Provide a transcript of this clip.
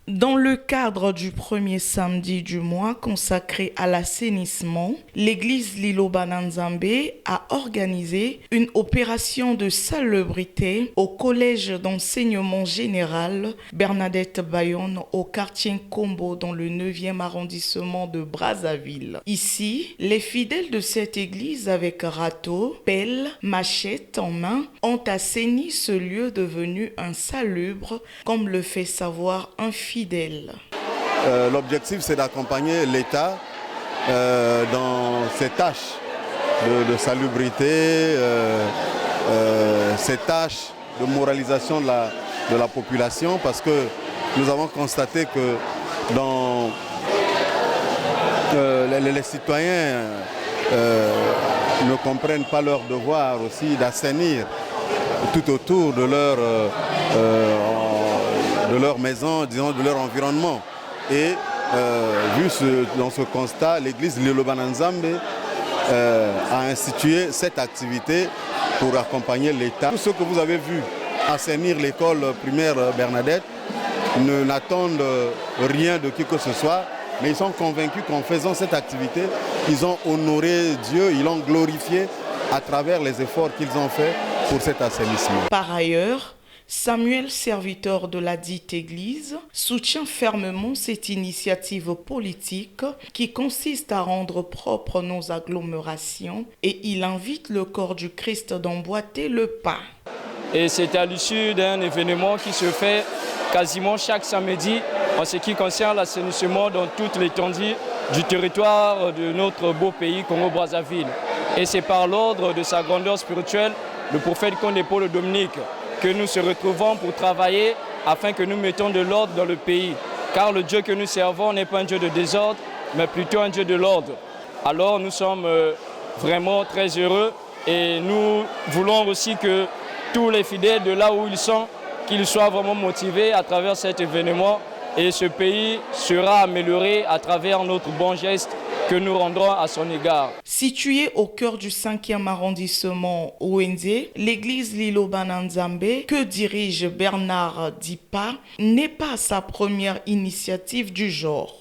Dans le cadre du premier samedi du mois consacré à l'assainissement, l'église Liloba-Nzambe a organisé une opération de salubrité au collège d'enseignement général Bernadette Bayonne au quartier Nkombo dans le 9e arrondissement de Brazzaville. Ici, les fidèles de cette église avec râteau, pelle, machette en main ont assaini ce lieu devenu insalubre, comme le fait savoir un fidèle. L'objectif, c'est d'accompagner l'État dans ses tâches de salubrité, ses tâches de moralisation de la population, parce que nous avons constaté que les citoyens ne comprennent pas leur devoir aussi d'assainir tout autour de leur maison, disons, de leur environnement. Et dans ce constat, l'église Liloba-Nzambe a institué cette activité pour accompagner l'État. Tous ceux que vous avez vus assainir l'école primaire Bernadette n'attendent rien de qui que ce soit, mais ils sont convaincus qu'en faisant cette activité, ils ont honoré Dieu, ils l'ont glorifié à travers les efforts qu'ils ont faits pour cet assainissement. Par ailleurs, Samuel, serviteur de la dite église, soutient fermement cette initiative politique qui consiste à rendre propres nos agglomérations et il invite le corps du Christ d'emboîter le pas. Et c'est à l'issue d'un événement qui se fait quasiment chaque samedi en ce qui concerne l'assainissement dans toute l'étendue du territoire de notre beau pays Congo-Brazzaville. Et c'est par l'ordre de sa grandeur spirituelle, le prophète Condé Paul Dominique, que nous se retrouvons pour travailler afin que nous mettions de l'ordre dans le pays. Car le Dieu que nous servons n'est pas un Dieu de désordre, mais plutôt un Dieu de l'ordre. Alors nous sommes vraiment très heureux et nous voulons aussi que tous les fidèles de là où ils sont, qu'ils soient vraiment motivés à travers cet événement et ce pays sera amélioré à travers notre bon geste que nous rendrons à son égard. Située au cœur du 5e arrondissement ONZ, l'église Liloba-Nzambe, que dirige Bernard Dipa, n'est pas sa première initiative du genre.